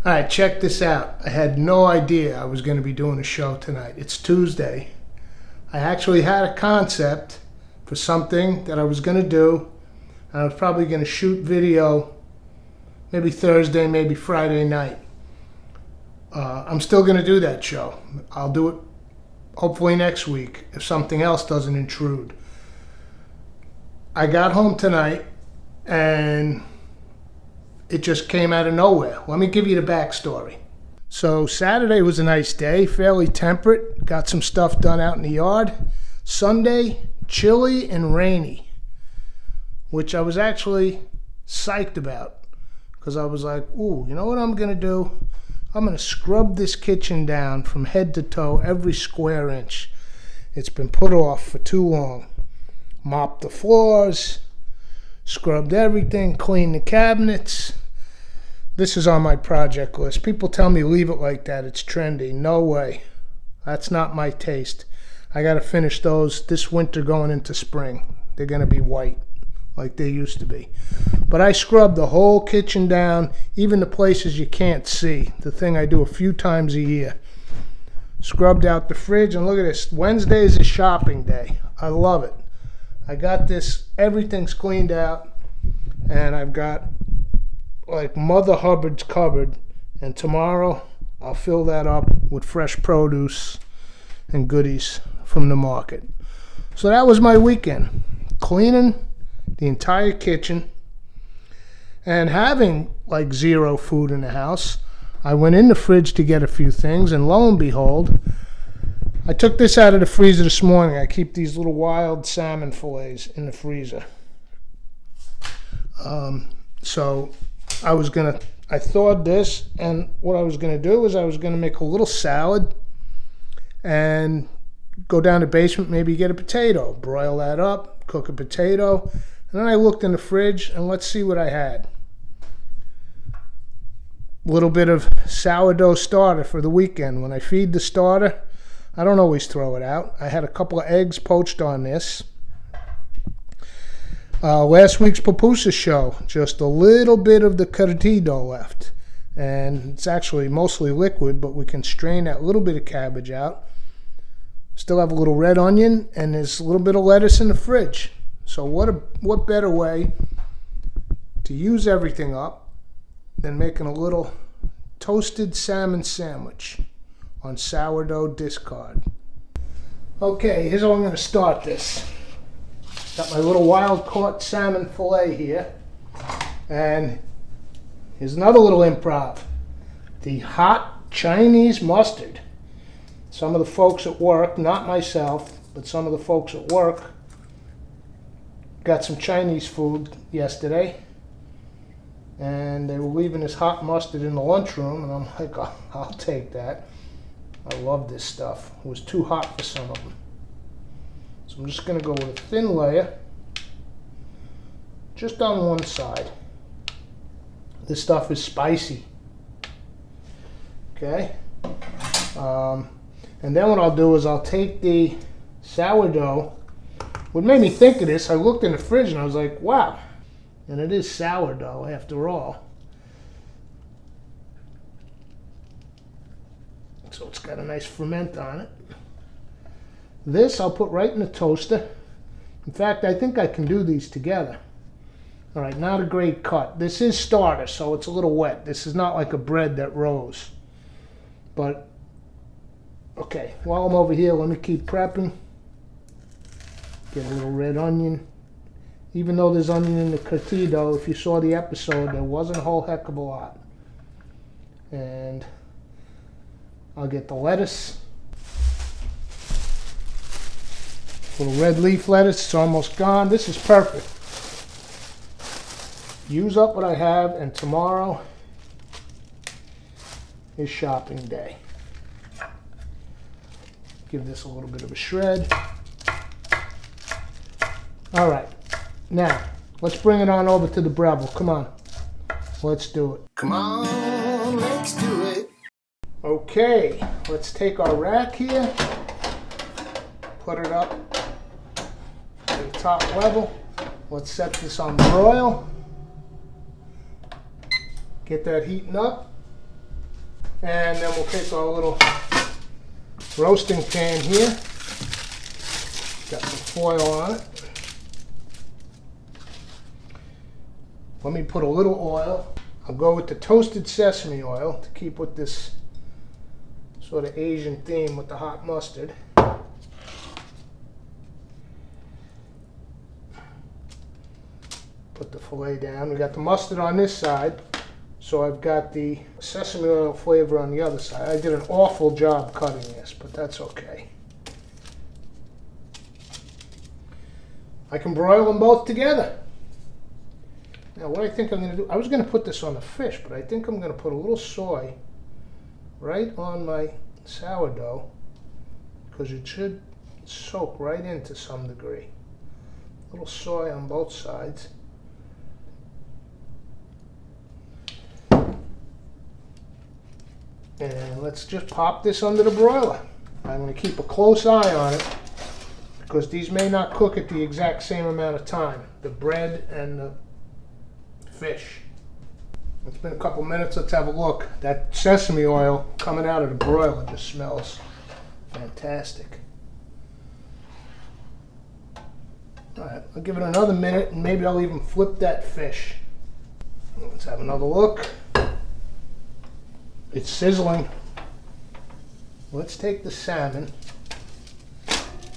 All right, check this out. I had no idea I was going to be doing a show tonight. It's Tuesday. I actually had a concept for something that I was going to do. And I was probably going to shoot video maybe Thursday, maybe Friday night. I'm still going to do that show. I'll do it hopefully next week if something else doesn't intrude. I got home tonight and it just came out of nowhere. Let me give you the backstory. So Saturday was a nice day, fairly temperate. Got some stuff done out in the yard. Sunday, chilly and rainy, which I was actually psyched about because I was like, ooh, you know what I'm going to do? I'm going to scrub this kitchen down from head to toe, every square inch. It's been put off for too long. Mopped the floors, scrubbed everything, cleaned the cabinets. This is on my project list. People tell me leave it like that, it's trendy. No way. That's not my taste. I got to finish those this winter going into spring. They're going to be white like they used to be. But I scrubbed the whole kitchen down, even the places you can't see. The thing I do a few times a year. Scrubbed out the fridge, and look at this. Wednesday is a shopping day. I love it. I got this, everything's cleaned out, and I've got like Mother Hubbard's cupboard, and tomorrow I'll fill that up with fresh produce and goodies from the market. So that was my weekend, cleaning the entire kitchen and having like zero food in the house. I went in the fridge to get a few things, and lo and behold, I took this out of the freezer this morning. I keep these little wild salmon fillets in the freezer. So I thawed this, and what I was going to do is I was going to make a little salad and go down to the basement, maybe get a potato, broil that up, cook a potato. And then I looked in the fridge, and let's see what I had. A little bit of sourdough starter for the weekend. When I feed the starter, I don't always throw it out. I had a couple of eggs poached on this. Last week's pupusa show, just a little bit of the curtido left. And it's actually mostly liquid, but we can strain that little bit of cabbage out. Still have a little red onion, and there's a little bit of lettuce in the fridge. So what better way to use everything up than making a little toasted salmon sandwich on sourdough discard. Okay, here's how I'm going to start this. Got my little wild caught salmon fillet here. And here's another little improv. The hot Chinese mustard. Some of the folks at work, not myself, but some of the folks at work got some Chinese food yesterday. And they were leaving this hot mustard in the lunchroom, and I'm like, oh, I'll take that. I love this stuff. It was too hot for some of them. So I'm just going to go with a thin layer, just on one side. This stuff is spicy. Okay? And then what I'll do is I'll take the sourdough. What made me think of this, I looked in the fridge and I was like, wow. And it is sourdough after all. So it's got a nice ferment on it. This I'll put right in the toaster. In fact, I think I can do these together. All right, not a great cut. This is starter, so it's a little wet. This is not like a bread that rose. But, okay, while I'm over here, let me keep prepping. Get a little red onion. Even though there's onion in the curtido, if you saw the episode, there wasn't a whole heck of a lot. And I'll get the lettuce. Little red leaf lettuce, it's almost gone. This is perfect. Use up what I have, and tomorrow is shopping day. Give this a little bit of a shred. All right, now let's bring it on over to the Breville. Come on, let's do it. Come on, let's do it. Okay, let's take our rack here, put it up to the top level. Let's set this on broil. Get that heating up. And then we'll take our little roasting pan here. Got some foil on it. Let me put a little oil. I'll go with the toasted sesame oil to keep with this sort of Asian theme with the hot mustard. Put the filet down. We got the mustard on this side, so I've got the sesame oil flavor on the other side. I did an awful job cutting this, but that's okay. I can broil them both together. Now what I think I'm going to do, I was going to put this on the fish, but I think I'm going to put a little soy right on my sourdough because it should soak right in to some degree. A little soy on both sides. And let's just pop this under the broiler. I'm going to keep a close eye on it because these may not cook at the exact same amount of time, the bread and the fish. It's been a couple minutes. Let's have a look. That sesame oil coming out of the broiler just smells fantastic. All right, I'll give it another minute and maybe I'll even flip that fish. Let's have another look. It's sizzling. Let's take the salmon,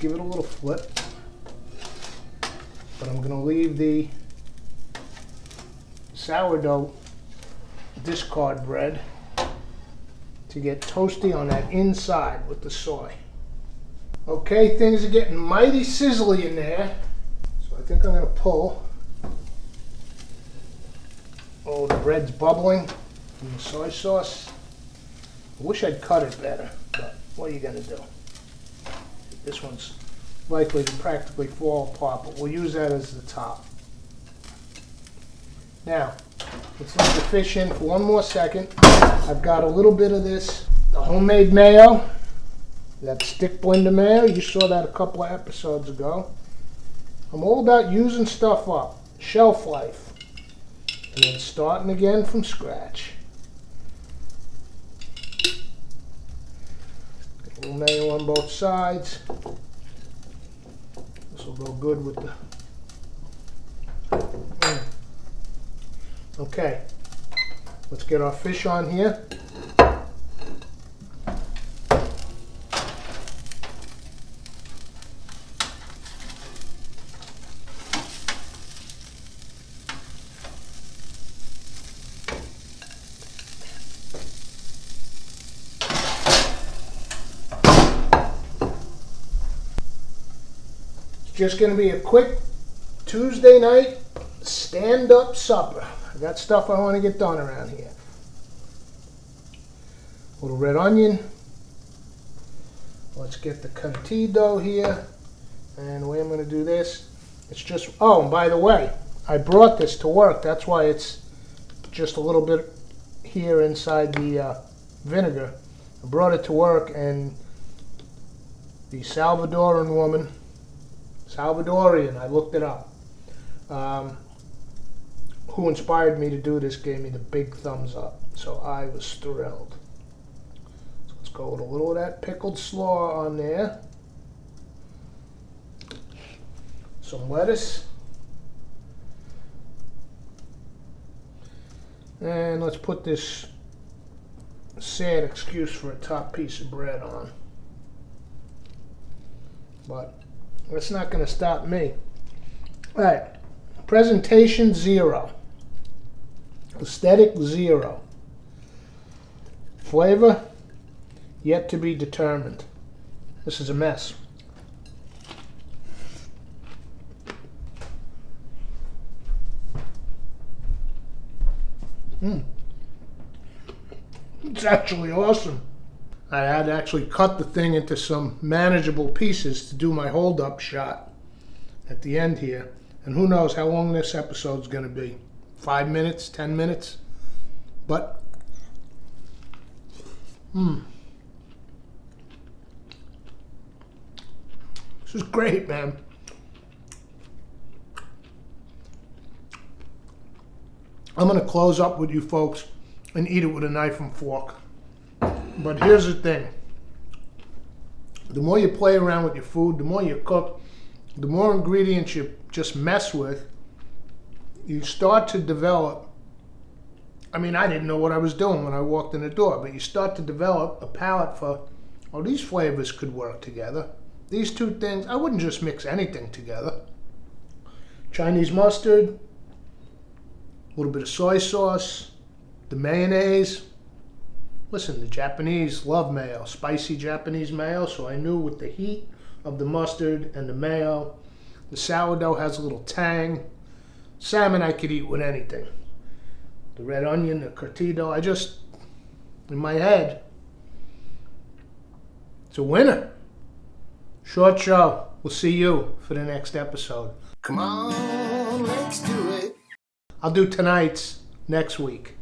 give it a little flip, but I'm going to leave the sourdough discard bread to get toasty on that inside with the soy. Okay, things are getting mighty sizzly in there, so I think I'm going to pull. Oh, the bread's bubbling from the soy sauce. I wish I'd cut it better, but what are you going to do? This one's likely to practically fall apart, but we'll use that as the top. Now, let's let the fish in for one more second. I've got a little bit of this, the homemade mayo, that stick blender mayo. You saw that a couple of episodes ago. I'm all about using stuff up, shelf life, and then starting again from scratch. A little mayo on both sides. This will go good with the... Okay, let's get our fish on here. Just going to be a quick Tuesday night stand-up supper. I got stuff I want to get done around here. A little red onion. Let's get the curtido here. And the way I'm going to do this, it's just, oh, and by the way, I brought this to work. That's why it's just a little bit here inside the vinegar. I brought it to work, and the Salvadoran woman, Salvadorian, I looked it up, who inspired me to do this, gave me the big thumbs up. So I was thrilled. So let's go with a little of that pickled slaw on there. Some lettuce. And let's put this sad excuse for a top piece of bread on. But that's not going to stop me. All right, presentation 0. Aesthetic 0. Flavor yet to be determined. This is a mess. It's actually awesome. I had actually cut the thing into some manageable pieces to do my hold-up shot at the end here. And who knows how long this episode's going to be. 5 minutes, 10 minutes. But, this is great, man. I'm going to close up with you folks and eat it with a knife and fork. But here's the thing. The more you play around with your food, the more you cook, the more ingredients you just mess with, you start to develop. I mean, I didn't know what I was doing when I walked in the door, but you start to develop a palate for, oh, these flavors could work together. These two things, I wouldn't just mix anything together. Chinese mustard, a little bit of soy sauce, the mayonnaise. Listen, the Japanese love mayo, spicy Japanese mayo, so I knew with the heat of the mustard and the mayo, the sourdough has a little tang. Salmon I could eat with anything. The red onion, the curtido, in my head, it's a winner. Short show. We'll see you for the next episode. Come on, let's do it. I'll do tonight's next week.